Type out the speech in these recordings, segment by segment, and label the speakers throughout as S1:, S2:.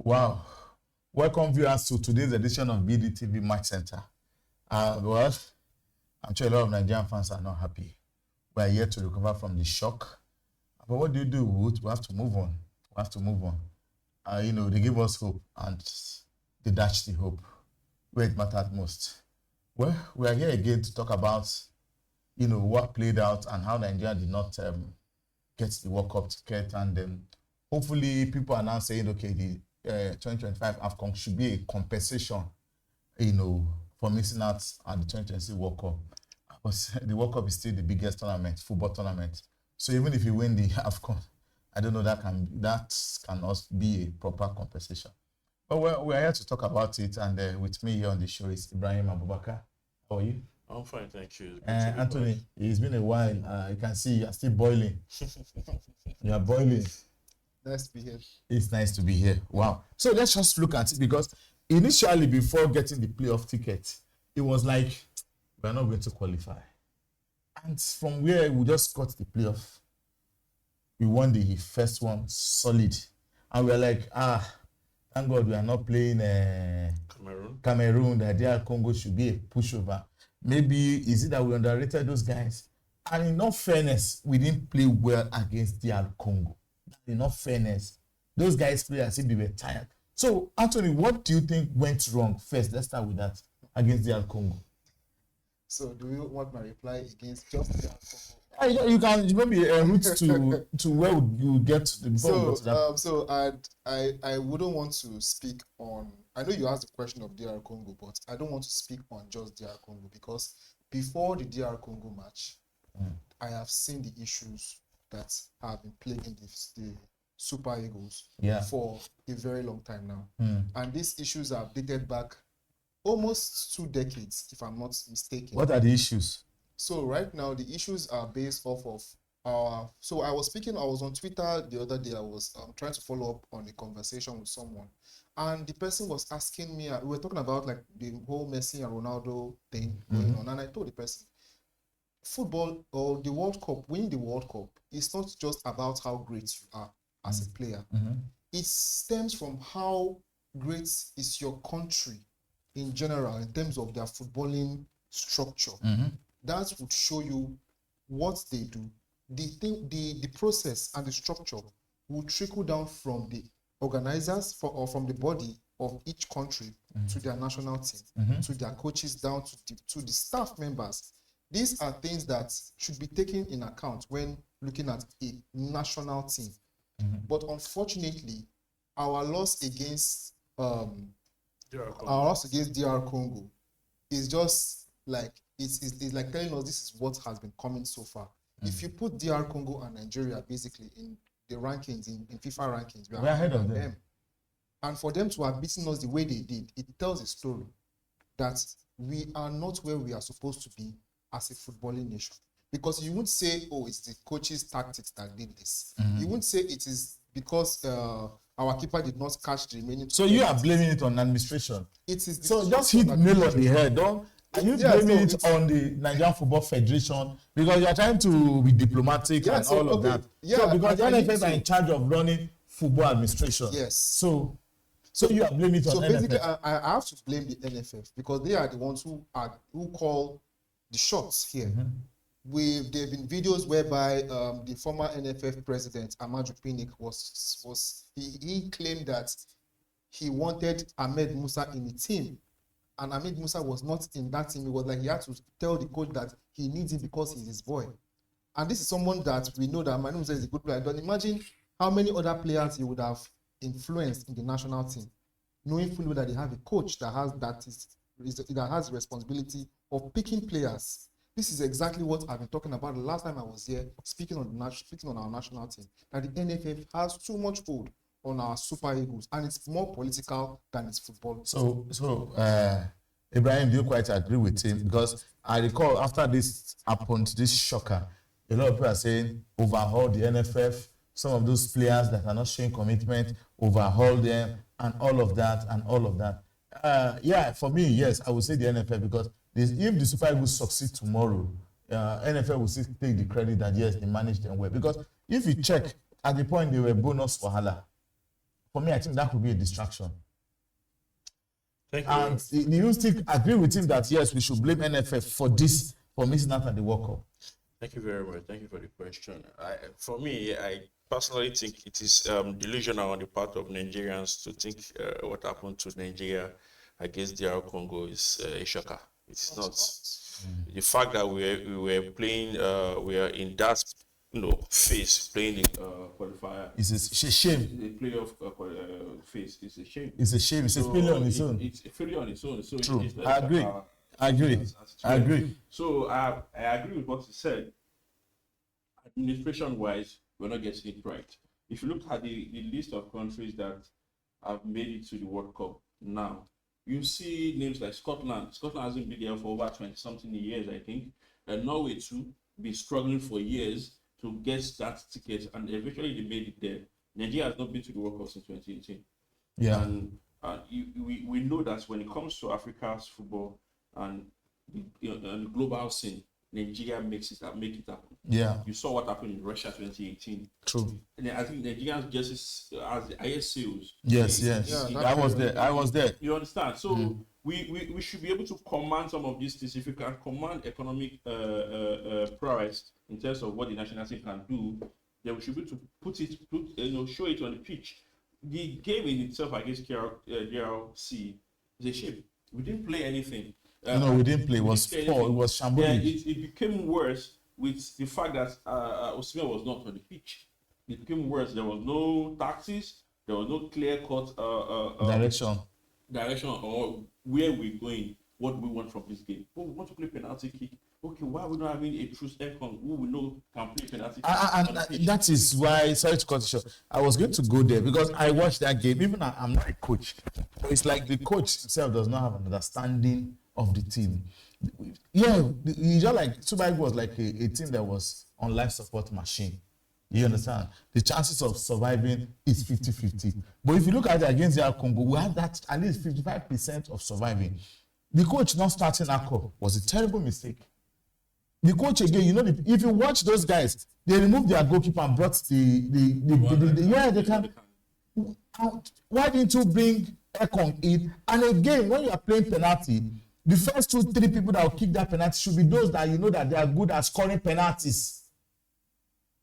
S1: Wow. Welcome viewers to today's edition of BDTV Match Center. Well, I'm sure a lot of Nigerian fans are not happy. We are here to recover from the shock. But what do? We have to move on. They give us hope and they dash the hope where it mattered most. Well, we are here again to talk about, what played out and how Nigeria did not get the World Cup ticket. And hopefully people are now saying, okay, the 2025 AFCON should be a compensation, for missing out on the 2026 World Cup. But the World Cup is still the biggest football tournament. So even if you win the AFCON, I don't know that cannot be a proper compensation. But we're here to talk about it, and with me here on the show is Ibrahim Abubakar. How are you?
S2: I'm fine, thank you.
S1: Anthony, it's been a while. You can see you're still boiling. You're boiling.
S3: Nice to be here.
S1: It's nice to be here. Wow. So let's just look at it, because initially, before getting the playoff ticket, it was like, we're not going to qualify. And from where we just got the playoff, we won the first one solid. And we're like, thank God we are not playing Cameroon. The idea Congo should be a pushover. Maybe is it that we underrated those guys? And in all fairness, we didn't play well against DR Congo. In all fairness, those guys played as if they were tired. So, Anthony, what do you think went wrong? First, let's start with that, against DR Congo.
S3: So, do you want my reply against just DR Congo?
S1: You can maybe route to where you get to the
S3: I wouldn't want to speak on. I know you asked the question of DR Congo, but I don't want to speak on just DR Congo, because before the DR Congo match, I have seen the issues that have been plaguing the Super Eagles for a very long time now, and these issues have dated back almost 2 decades, if I'm not mistaken.
S1: What are the issues?
S3: So right now, the issues are based off of so I was on Twitter the other day. I was trying to follow up on a conversation with someone, and the person was asking me, we were talking about like the whole Messi and Ronaldo thing going on, and I told the person, football or the World Cup, winning the World Cup, is not just about how great you are as a player. It stems from how great is your country in general in terms of their footballing structure. That would show you what they do. The process and the structure will trickle down from the organizers or from the body of each country to their national team, to their coaches, down to the staff members. These are things that should be taken in account when looking at a national team. But unfortunately, our loss against DR Congo is just like it's like telling us this is what has been coming so far. If you put DR Congo and Nigeria basically in the rankings, in FIFA rankings, we are ahead of them. And for them to have beaten us the way they did, it tells a story that we are not where we are supposed to be as a footballing nation. Because you wouldn't say, oh, it's the coach's tactics that did this. You wouldn't say it is because our keeper did not catch the remaining.
S1: So you are blaming it on administration.
S3: It is
S1: so just hit nail on the head, don't? Are you blaming it on the Nigerian Football Federation? Because you are trying to be diplomatic and all of that. Yeah, so because the NFF are in charge of running football administration.
S3: Yes.
S1: So you are blaming it on NFF. So basically,
S3: I have to blame the NFF because they are the ones who call the shots here. There have been videos whereby the former NFF president Ahmed he claimed that he wanted Ahmed Musa in the team, and Ahmed Musa was not in that team. It was like he had to tell the coach that he needs him because he's his boy. And this is someone that we know that Ahmed Musa is a good player. But imagine how many other players he would have influenced in the national team, knowing fully that they have a coach that has the responsibility of picking players. This is exactly what I've been talking about the last time I was here, speaking on our national team, that the NFF has too much hold on our Super Eagles, and it's more political than it's football.
S1: So Ibrahim, do you quite agree with him? Because I recall after this happened, this shocker, a lot of people are saying, overhaul the NFF, some of those players that are not showing commitment, overhaul them, and all of that. For me, yes, I would say the NFF, because if the Super Eagles succeed tomorrow, NFL will still take the credit that yes, they managed them well. Because if you check, at the point they were bonus wahala for me, I think that could be a distraction.
S2: Thank you.
S1: And do you still agree with him that yes, we should blame NFF for this, for missing out on the World Cup?
S2: Thank you very much. Thank you for the question. For me, I personally think it is delusional on the part of Nigerians to think what happened to Nigeria against DR Congo is a shocker. It's not. The fact that we were playing, we are in that phase, playing the qualifier.
S1: It's a shame.
S2: The playoff phase is a shame.
S1: It's a shame. It's a failure on its own.
S2: It's a failure on its own. So
S1: true. I agree.
S2: So I agree with what you said. Administration-wise, we're not getting it right. If you look at the list of countries that have made it to the World Cup now, you see names like Scotland. Scotland hasn't been there for over 20-something years, I think. And Norway too, been struggling for years to get that ticket, and eventually they made it there. Nigeria has not been to the World Cup since 2018.
S1: Yeah.
S2: And we know that when it comes to Africa's football and the global scene, Nigeria make it happen.
S1: Yeah.
S2: You saw what happened in Russia 2018.
S1: True.
S2: And I think Nigerians just as the highest sales.
S1: Yes.
S3: Yeah,
S1: I was there.
S2: You understand? So we should be able to command some of these things. If we can command economic prowess in terms of what the national team can do, then we should be able to show it on the pitch. The game in itself against DRC is a shame. We didn't play anything.
S1: No, we didn't play. It was poor. It was shambolic.
S2: Yeah, it became worse with the fact that Osimhen was not on the pitch. It became worse. There was no tactics. There was no clear-cut direction or where we're going. What we want from this game. Oh, we want to play penalty kick. Okay, why are we not having a true Ekong who we know can play penalty kick?
S1: And that is why, sorry to cut you short, I was going to go there because I watched that game. Even I'm not a coach. But it's like the coach himself does not have an understanding of the team. Yeah, it's just like Super Eagles was like a team that was on life support machine. You understand? The chances of surviving is 50-50. But if you look at it against the Congo, we had that at least 55% of surviving. The coach not starting Akko was a terrible mistake. The coach again, if you watch those guys, they removed their goalkeeper and brought they can. Why didn't you bring Ekong in? And again, when you are playing penalty, the first 2-3 people that will kick that penalty should be those that you know that they are good at scoring penalties.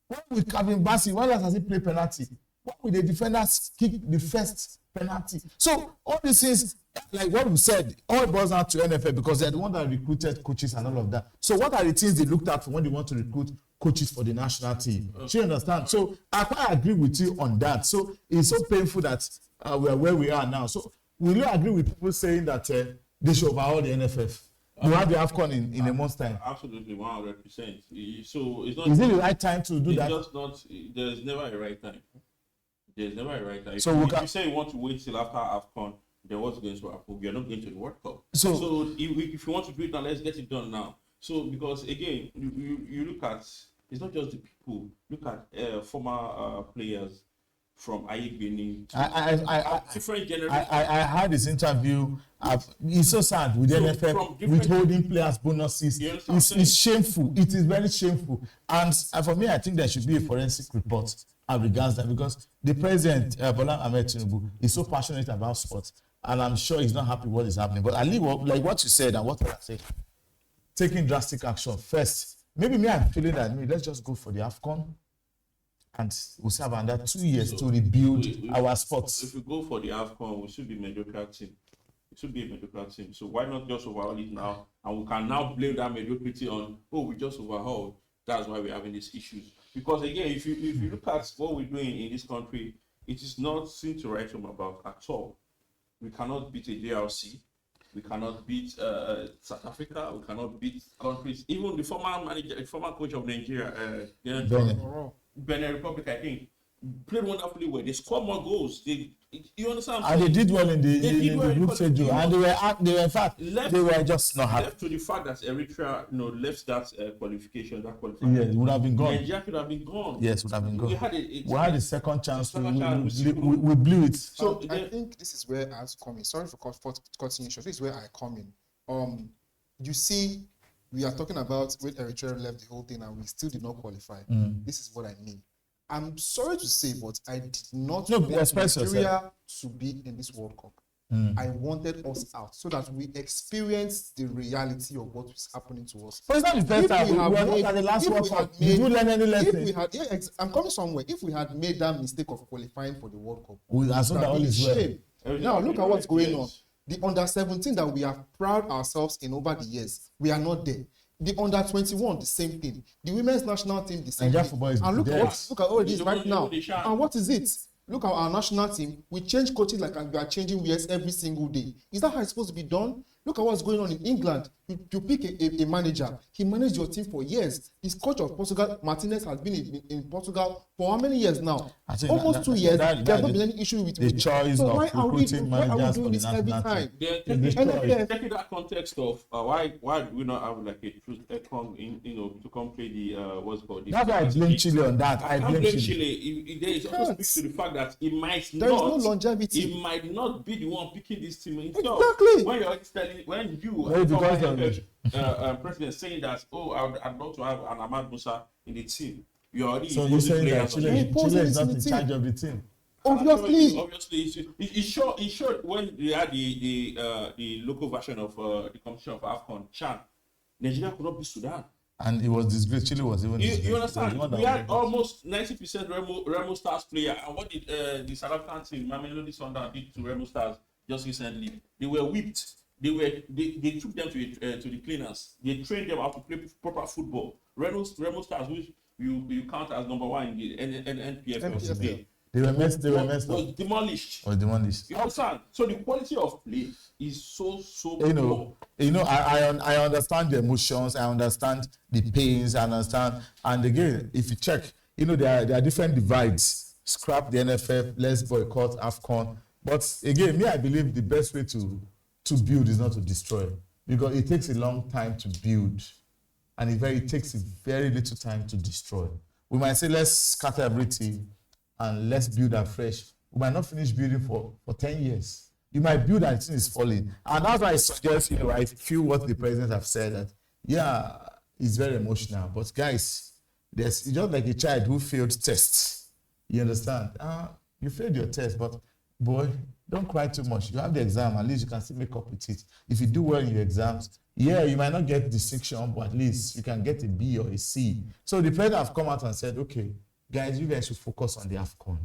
S1: Why will Kevin Bassey, why does he play penalty? Why will the defenders kick the first penalty? So all these things, like what we said, all boils down to NFL because they're the one that recruited coaches and all of that. So what are the things they looked at when they want to recruit coaches for the national team? Do you understand? So I quite agree with you on that. So it's so painful that we are where we are now. So will you agree with people saying that they should overhaul the NFF? You have the AFCON in a month's time.
S2: Absolutely, 100%. So it's not.
S1: Is it the right time to do that?
S2: Just not. There's never a right time. There's never a right time.
S1: So
S2: if you say you want to wait till after AFCON, then what's going to happen? We are not going to the World Cup. So if you want to do it now, let's get it done now. So because again, you look at, it's not just the people. Look at former players from Ibrahim. Different generations.
S1: I had this interview. It's so sad with the NFF withholding players' bonuses. It's shameful. It is very shameful. And for me, I think there should be a forensic report as regards that because the president, Bola Ahmed Tinubu, is so passionate about sports, and I'm sure he's not happy with what is happening. But Ali, like what you said and what I said, taking drastic action first. Maybe I'm feeling that let's just go for the AFCON. And we'll have another 2 years to rebuild our sports.
S2: If we go for the AFCON, we should be a mediocre team. It should be a mediocre team. So why not just overhaul it now? And we can now blame that mediocrity on, we just overhauled. That's why we're having these issues. Because again, if you look at what we're doing in this country, it is not something to write home about at all. We cannot beat a JRC. We cannot beat South Africa. We cannot beat countries. Even the former coach of Nigeria, Benin Republic, I think, played wonderfully well. They scored more goals. You understand?
S1: And they did well in the group stage, and they were in fact they were just not happy.
S2: Left to the fact that Eritrea, left that qualification.
S1: Yeah, it would have been gone.
S2: Nigeria could have been gone.
S1: Yes, would have been gone. We had a second chance. We blew it.
S3: So I think this is where I come in. Sorry for cutting you short. This is where I come in. You see, we are talking about when Eritrea left the whole thing and we still did not qualify. This is what I mean. I'm sorry to say, but I did not
S1: No,
S3: want
S1: express
S3: Nigeria
S1: yourself.
S3: to be in this World Cup. I wanted us out so that we experience the reality of what is happening to us.
S1: But it's not the first
S3: If
S1: time.
S3: we
S1: We
S3: have
S1: were not
S3: made-
S1: at the last
S3: if
S1: World
S3: we
S1: Cup.
S3: had
S1: Did you
S3: made-
S1: learn any
S3: If
S1: lesson?
S3: we had, I'm coming somewhere. If we had made that mistake of qualifying for the World Cup,
S1: We assume
S3: would
S1: that
S3: have
S1: all
S3: been
S1: is well.
S3: shame.
S2: Everything
S3: Now
S2: has
S3: look
S2: been
S3: at what's
S2: right,
S3: going
S2: yes.
S3: on. The under 17 that we have proud ourselves in over the years, we are not there. The under 21, the same thing. The women's national team, the same
S1: Nigerian
S3: thing.
S1: football is
S3: And look
S1: dead.
S3: at all this right now.
S2: They shan't.
S3: And what is it? Look at our national team. We change coaches like we are changing wears every single day. Is that how it's supposed to be done? Look at what's going on in England. You pick a manager. He managed your team for years. His coach of Portugal, Martinez, has been in Portugal for how many years now?
S1: I think
S3: Almost 2 years. There's not been any issue with
S1: the choice
S3: so
S1: of
S3: why are we
S1: recruiting
S3: why are we
S1: managers
S3: doing
S1: for the
S3: this every
S1: national
S3: time?
S1: team.
S2: They're
S1: In this
S2: taking that context of why do we not have like a truth Ekong in to come play the what's it called? The
S1: That's why I blame Chile on that. I blame Chile.
S2: Chile. There is also speaks to the fact that it might
S3: There is no
S2: not.
S3: longevity.
S2: It might not be the one picking this team himself.
S3: Exactly.
S2: When you're telling, when you
S1: Well, because
S2: president saying that, oh, I'd love to have an Ahmed Musa in the team. You're already
S1: So you're saying that
S2: players on
S1: Chile,
S2: it.
S1: Chile is not in
S3: Imposing
S1: charge of the team.
S3: Obviously.
S2: It showed when they had the local version of the competition of AFCON, Chan, Nigeria could not beat Sudan.
S1: And it was disgraced. Chile was even disgraced.
S2: You
S1: It was the one
S2: understand?
S1: that
S2: We
S1: was
S2: had
S1: the
S2: almost 90% Remo Stars player. And what did the South African team, Mamelodi Sundowns, did to Remo Stars just recently? They were whipped. They took them to the cleaners. They trained them how to play proper football. Remo Stars, which you count as number one in the NPFL today,
S1: They were messed
S2: was
S1: up.
S2: demolished.
S1: Or demolished.
S2: You understand? So the quality of play is so
S1: You know, I understand the emotions, I understand the pains, I understand. And again, if you check, you know, there are different divides. Scrap the NFF, let's boycott AFCON. But again, me, I believe the best way to build is not to destroy, because it takes a long time to build, and it takes a very little time to destroy. We might say, let's scatter everything and let's build afresh. We might not finish building for 10 years. You might build and the thing is falling. And that's why I suggest, you know, I feel what the president have said, that, yeah, it's very emotional. But guys, it's just like a child who failed tests. You understand? You failed your test, but boy, don't cry too much. You have the exam, at least you can still make up with it. If you do well in your exams, yeah, you might not get distinction, but at least you can get a B or a C. So the president have come out and said, okay, guys, you guys should focus on the AFCON.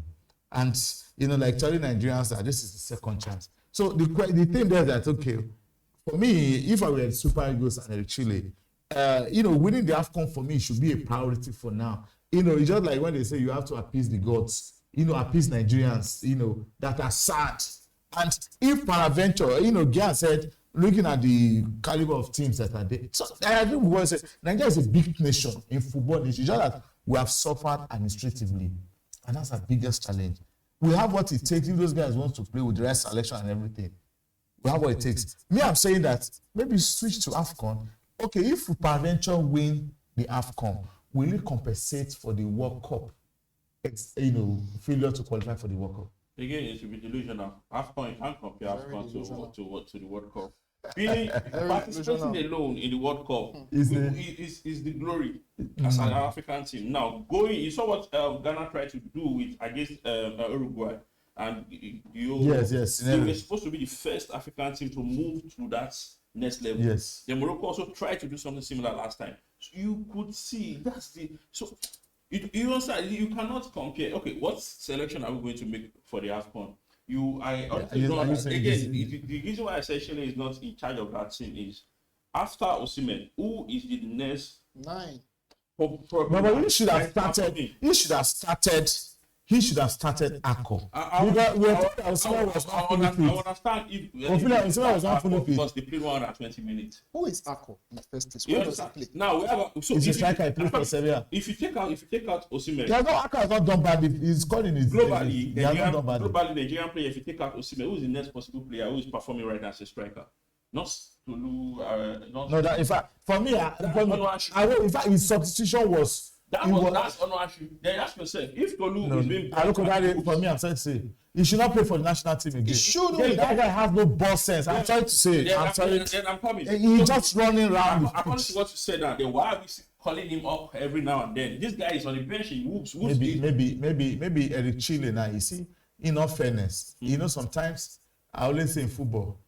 S1: And, you know, like telling Nigerians that this is the second chance. So the thing there is that, okay, for me, if I were the Super Eagles and Chile, you know, winning the AFCON for me should be a priority for now. You know, it's just like when they say you have to appease the gods, you know, appease Nigerians, you know, that are sad. And if peradventure, you know, Gia said, looking at the caliber of teams that are there, so I agree with what I said. Nigeria is a big nation in football. It's just that we have suffered administratively, and that's our biggest challenge. We have what it takes. If those guys want to play with the right selection and everything, we have what it takes. Me, I'm saying that maybe switch to AFCON. Okay, if we peradventure win the AFCON, will it compensate for the World Cup? You know, failure to qualify for the World Cup.
S2: Again, it should be delusional. AFCON, you can't compare AFCON to the World Cup. Being participating alone in the World Cup is the glory as an African team. Now, you saw what Ghana tried to do against Uruguay, and
S1: yes,
S2: they were supposed to be the first African team to move to that next level.
S1: Yes.
S2: Then Morocco also tried to do something similar last time. So you could see you understand, you cannot compare. Okay, what selection are we going to make for the AFCON? The reason why I say Chile is not in charge of that team is after Osimhen, who is the next
S3: 9?
S1: But he should have started. He should have started ACO.
S2: Osimhen was not fully fit. I understand if
S1: Osimhen was not fully fit
S2: because they played 120 minutes.
S3: Who is ACO in the first place?
S2: Where does that play? Now we have
S1: he's a striker. He plays for Serbia.
S2: If you take out Osimhen,
S1: ACO has not done badly. He's scored in his
S2: globally. Nigerian player. If you take out Osimhen, who is the next possible player who is performing right now as a striker? Not Tolu.
S1: No, that in fact for me, in fact his substitution was.
S2: That's Onuachu. Then ask yourself, if Tolu is being
S1: I look at that for me, I'm trying to say he should not play for the national team again.
S3: He should.
S1: That guy has no ball sense. I'm trying to say.
S2: Then I'm coming.
S1: He's just running around.
S2: According to what you said now, then why are we calling him up every now and then. This guy is on the bench. He whoops.
S1: Maybe Eric Chile now. You see, in all fairness, you know, sometimes I always say in football,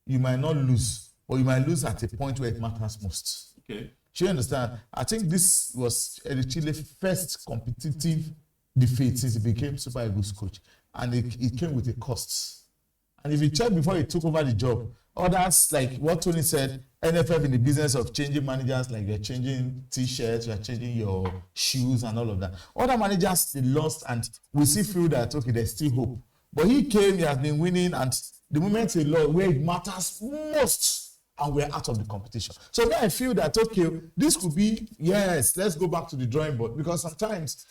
S1: you might not lose, or you might lose at a point where it matters most.
S2: Okay.
S1: Do you understand? I think this was Eric Chile's first competitive defeat since he became Super Eagles coach, and it came with a cost. And if you check before he took over the job, others, like what Tony said, NFF in the business of changing managers, like you're changing t-shirts, you're changing your shoes and all of that. Other managers, they lost, and we still feel that, okay, there's still hope. But he came, he has been winning, and the moment he lost, where it matters most, and we're out of the competition. So then I feel that, okay, this could be, yes, let's go back to the drawing board, because sometimes,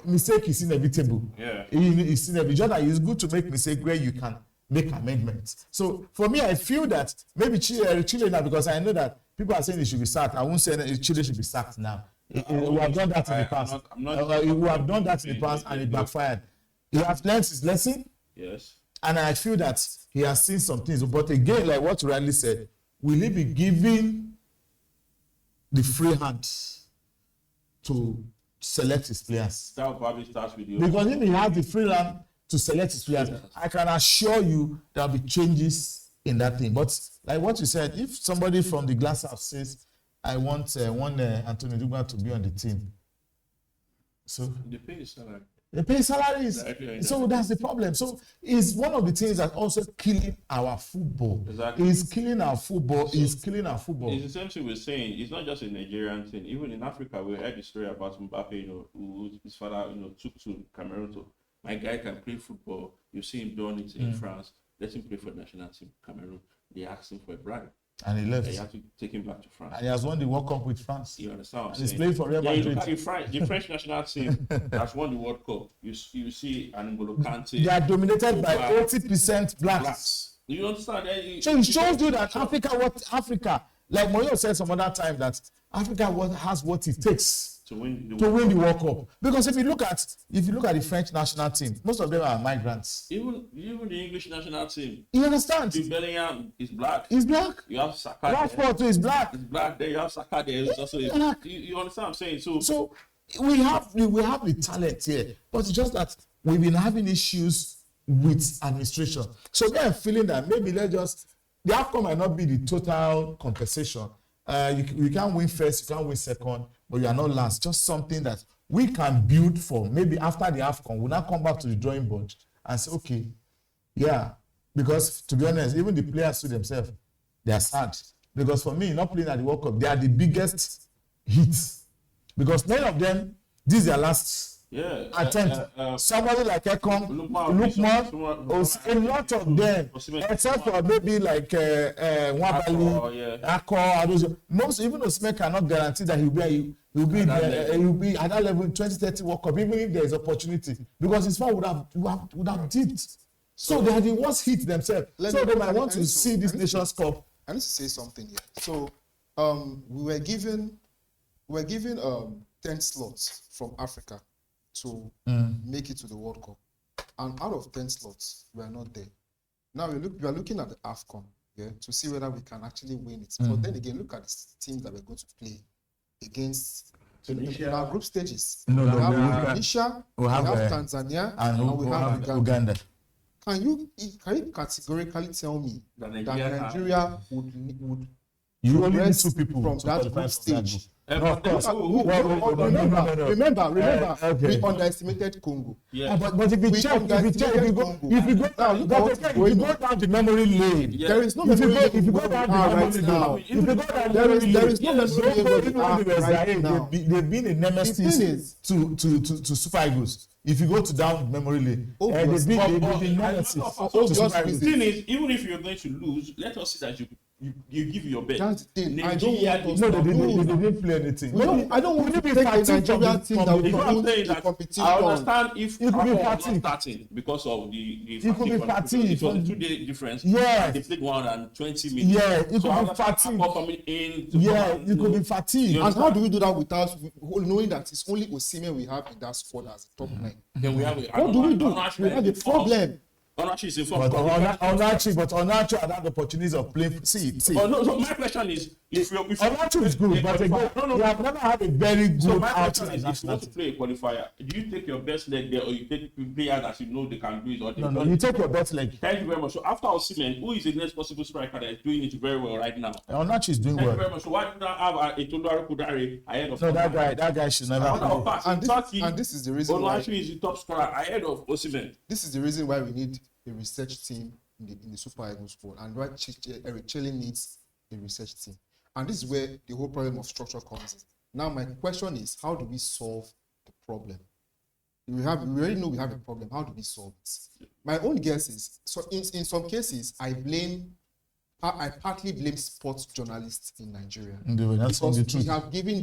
S1: mistake is inevitable.
S2: Yeah.
S1: It's inevitable. It's good to make mistake where you can make amendments. So for me, I feel that maybe Chile now, because I know that people are saying it should be sacked. I won't say that Chile should be sacked now. We have done that in the past. We have done that in the past, and it backfired. He has learned his lesson.
S2: Yes.
S1: And I feel that he has seen some things. But again, like what Riley said, will he be giving the free hand to select his players?
S2: That will probably start with you.
S1: Because if he has the free hand to select his players, yes, I can assure you there will be changes in that thing. But like what you said, if somebody from the glass house says, I want Anthony Udugba to be on the team, so
S2: they pay his salary.
S1: They pay salaries.
S2: Exactly.
S1: So that's the problem. So it's one of the things that also killing our football.
S2: Exactly.
S1: It's killing our football.
S2: So
S1: it's killing our football.
S2: It's the same thing we're saying. It's not just a Nigerian thing. Even in Africa, we heard the story about Mbappe, who his father, took to Cameroon to, my guy can play football. You see him doing it in France. Let him play for the national team, Cameroon. They asked him for a bribe.
S1: And he left.
S2: They had to take him back to France.
S1: And he has won the World Cup with France.
S2: You understand what I'm
S1: He's
S2: saying?
S1: playing for Real Madrid.
S2: You look at the French national team that's won the World Cup. You see an N'Golo Kante.
S1: They are dominated by 80% blacks.
S2: You understand?
S1: So it shows you that Africa, like Moyo said some other time, that Africa has what it takes to win the World Cup. Because if you look at the French national team, most of them are migrants.
S2: Even the English national team.
S1: You understand?
S2: Bellingham is black.
S1: He's black.
S2: You have Saka.
S1: Rashford too is black.
S2: He's black. There you have Saka. There is also
S1: black.
S2: You understand what I'm saying?
S1: So we have the talent here, but it's just that we've been having issues with administration. So we are feeling that maybe the AFCON might not be the total compensation. You can't win first, you can't win second, but you are not last. Just something that we can build for. Maybe after the AFCON, we'll now come back to the drawing board and say, okay, yeah. Because to be honest, even the players to themselves, they are sad. Because for me, not playing at the World Cup, they are the biggest hits. Because many of them, this is their last attempt. Somebody like Ekong, Lukman, a lot of them, except for maybe like Wabali, Akko, most even Osimhen cannot guarantee that he'll be at that level in 2030 World Cup, even if there is opportunity, because his form would have dipped. So they are the worst hit themselves. So they might want to see this Nations Cup.
S3: I need to say something here. So we were given 10 slots from Africa to make it to the World Cup. And out of 10 slots, we are not there. Now we are looking at the AFCON, to see whether we can actually win it. But then again, look at the teams that we're going to play against in our group stages. We have Tunisia, we have Tanzania, and we have Uganda. Can you categorically tell me that Nigeria would
S1: you only need two people
S3: from that group stage?
S1: No, of course.
S3: Remember, we underestimated Congo.
S1: Yeah. But if you go down the memory lane,
S3: there is no memory lane. If you go down the memory lane, there is no memory lane right now.
S1: They've been a nemesis to Super Eagles. If you go to down memory lane, they've been nemesis to Super Eagles.
S2: The thing is, even if you're going to lose, let us see that you give your best.
S3: That's the thing.
S2: I don't want
S1: to. No, they didn't play anything.
S3: No, I don't want to take a Nigerian team that will lose the competition.
S2: I understand if
S1: it could be fatigue
S2: starting because of the
S1: it could be fatigue.
S2: It was a 2-day difference.
S1: Yeah.
S2: They played 120 minutes.
S1: Yeah, it could be fatigue. Yeah, it could be fatigue.
S3: And how do we do that without knowing that it's only Osimhen we have in that squad as top 9?
S2: Then we have
S3: what do we do? We have a problem.
S2: Onachi is
S1: but Onachi had opportunities of playing. See.
S2: Oh, no, so my question is, if
S1: Onachu is good, but again, you have never had a very good
S2: so my
S1: outing
S2: question
S1: as
S2: is, if you
S1: national
S2: want to
S1: team.
S2: play a qualifier, do you take your best leg there, or you take players that you know they can do it? Or
S1: No, you take your best leg.
S2: Thank you very much. So after Osimhen, who is the next possible striker that is doing it very well right now?
S1: Onachu is doing
S2: Thank you
S1: well.
S2: very much. So why do not have a Toluwari Kudare ahead of?
S1: No, that guy should never play.
S3: And this is the reason why.
S2: Onachu is the top scorer ahead of Osimhen.
S3: This is the reason why we need a research team in the Super Eagles squad, and why Eric Chelle needs a research team. And this is where the whole problem of structure comes in. Now, my question is, how do we solve the problem? We already know we have a problem. How do we solve it? My own guess is, so in some cases, I partly blame sports journalists in Nigeria. Because we have given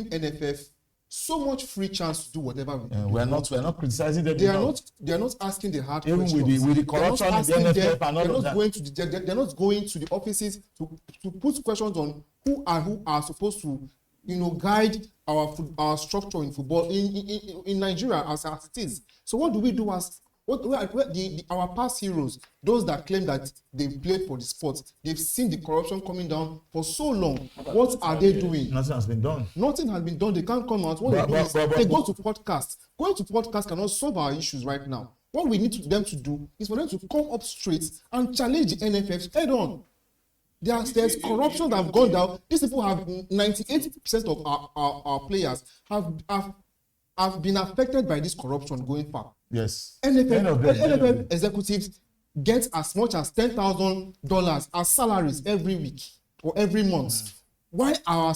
S3: NFF so much free chance to do whatever we do.
S1: We're not criticizing them.
S3: They are not asking the hard
S1: even
S3: questions.
S1: with the corruption in the NFF and all of that.
S3: They're not going to the offices to put questions on who are supposed to, guide our structure in football in Nigeria as it is. So what do we do as our past heroes, those that claim that they've played for the sport, they've seen the corruption coming down for so long. What are they doing?
S1: Nothing has been done.
S3: Nothing has been done. They can't come out. What they do is they go to podcasts. Going to podcasts cannot solve our issues right now. What we need them to do is for them to come up straight and challenge the NFF head on. There's corruption that have gone down. These people have 98% of our players have been affected by this corruption going far.
S1: Yes.
S3: NFF executives get as much as $10,000 as salaries every week or every month. Why are our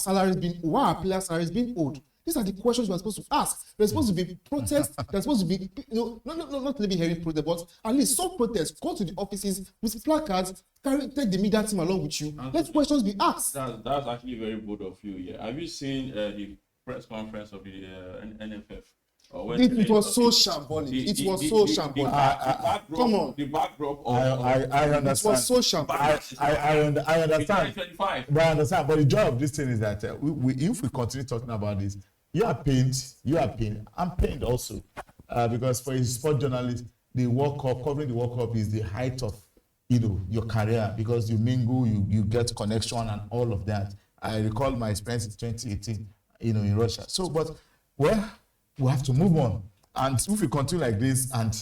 S3: players' salaries being owed? These are the questions we're supposed to ask. There's supposed to be protests. There's supposed to be, not maybe heavy protest, but at least some protests. Go to the offices with placards, take the media team along with you. Let questions be asked.
S2: That's actually very bold of you. Yeah. Have you seen the press conference of the NFF?
S3: It was so shambolic. It was so shambolic. Come on.
S2: The backdrop of
S1: I understand.
S3: It was so shambolic.
S1: I understand. But I understand. But the job of this thing is that if we continue talking about this, you are pained. I'm pained also. Because for a sport journalist, the World Cup, covering the World Cup is the height of your career, because you mingle, you get connection and all of that. I recall my experience in 2018, in Russia. So, but we have to move on. And if we continue like this, and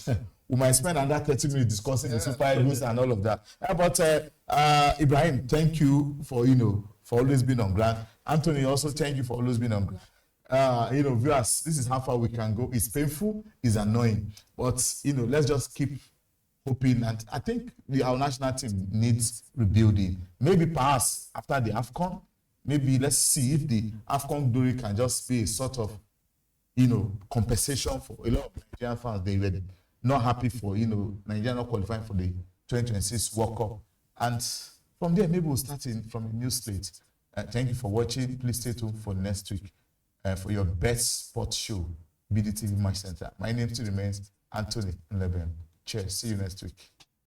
S1: we might spend another 30 minutes discussing the Super Eagles and all of that. But Ibrahim, thank you for always being on ground. Anthony, also thank you for always being on ground. Viewers, this is how far we can go. It's painful, it's annoying, but let's just keep hoping. And I think our national team needs rebuilding. Maybe perhaps after the AFCON, maybe let's see if the AFCON glory can just be a sort of compensation for a lot of Nigerian fans. They were not happy for Nigeria not qualifying for the 2026 World Cup, and from there maybe we'll start from a new slate. Thank you for watching. Please stay tuned for next week for your best sports show, BDTV Match Center. My name still remains Anthony Nlebem. Cheers. See you next week.